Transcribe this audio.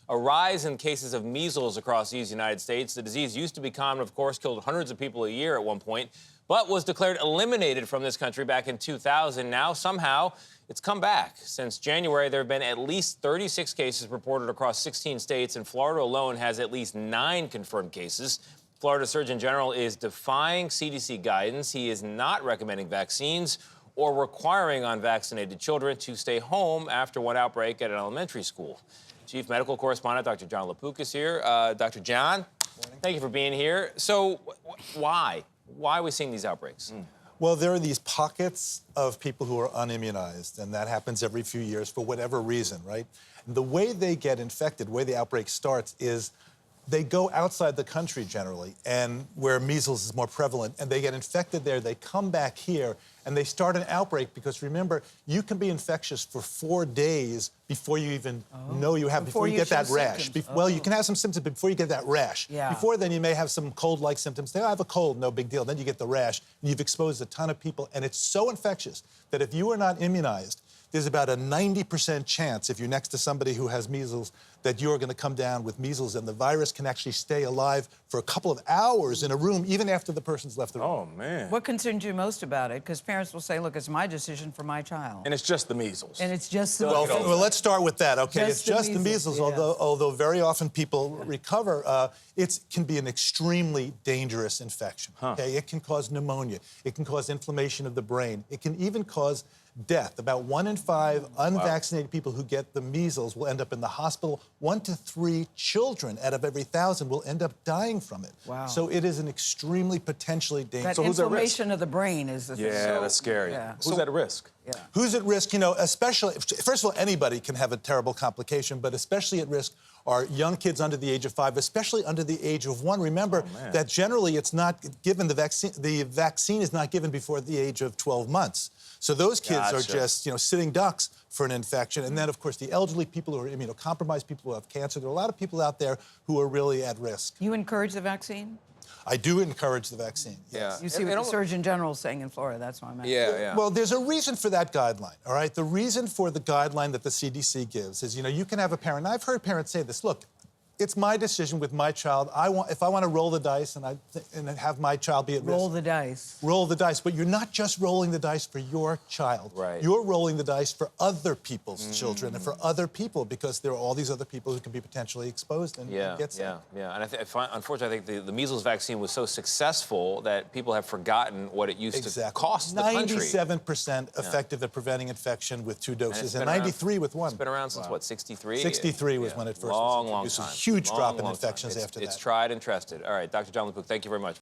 A rise in cases of measles across the United States. The disease used to be common, of course, killed hundreds of people a year at one point, but was declared eliminated from this country back in 2000. Now, somehow, it's come back. Since January, there have been at least 36 cases reported across 16 states, and Florida alone has at least 9 confirmed cases. Florida Surgeon General is defying CDC guidance. He is not recommending vaccines or requiring unvaccinated children to stay home after one outbreak at an elementary school. Chief Medical Correspondent Dr. Jon LaPook is here. Dr. Jon, thank you for being here. So why? Why are we seeing these outbreaks? Well, there are these pockets of people who are unimmunized, and that happens every few years for whatever reason, right? And the way they get infected, the way the outbreak starts is they go outside the country generally, and where measles is more prevalent, and they get infected there, they come back here, and they start an outbreak because, remember, you can be infectious for 4 days before you even know you have, before you get that rash. Well, you can have some symptoms before you get that rash. Yeah. Before then, you may have some cold-like symptoms. Say, I have a cold, no big deal. Then you get the rash, and you've exposed a ton of people, and it's so infectious that if you are not immunized, there's about a 90% chance, if you're next to somebody who has measles, that you're going to come down with measles, and the virus can actually stay alive for a couple of hours in a room, even after the person's left the room. Oh, man. What concerns you most about it? Because parents will say, look, it's my decision for my child. And it's just the measles. And it's just the Well, let's start with that, okay? It's just the measles, yes. although very often people recover. It can be an extremely dangerous infection, okay? It can cause pneumonia. It can cause inflammation of the brain. It can even cause death. About 1 in 5 unvaccinated people who get the measles will end up in the hospital. 1 to 3 children out of every 1,000 will end up dying from it. Wow. So it is an extremely potentially dangerous. That who's at risk? inflammation of the brain is the thing. Yeah, that's scary. Yeah. Who's at risk? Yeah. Who's at risk? You know, especially, first of all, anybody can have a terrible complication, but especially at risk are young kids under the age of 5, especially under the age of 1. Remember that generally it's not given, the vaccine is not given before the age of 12 months. So those kids are just, sitting ducks for an infection. And then, of course, the elderly, people who are immunocompromised, people who have cancer. There are a lot of people out there who are really at risk. You encourage the vaccine? I do encourage the vaccine, yes. You see what the Surgeon General is saying in Florida, that's why I'm asking. Yeah. Well, there's a reason for that guideline, all right? The reason for the guideline that the CDC gives is, you can have a parent, and I've heard parents say this, look, it's my decision with my child. If I want to roll the dice and have my child be at risk. Roll the dice. Roll the dice. But you're not just rolling the dice for your child. Right. You're rolling the dice for other people's children and for other people, because there are all these other people who can be potentially exposed and get sick. Yeah. And unfortunately, I think the measles vaccine was so successful that people have forgotten what it used to cost the country. 97% effective at preventing infection with 2 doses, and 93 with 1. It's been around since, what, 63? 63 was when it first was long introduced. time. Huge drop in Long infections time. after that. It's tried and trusted. All right, Dr. Jon LaPook, thank you very much.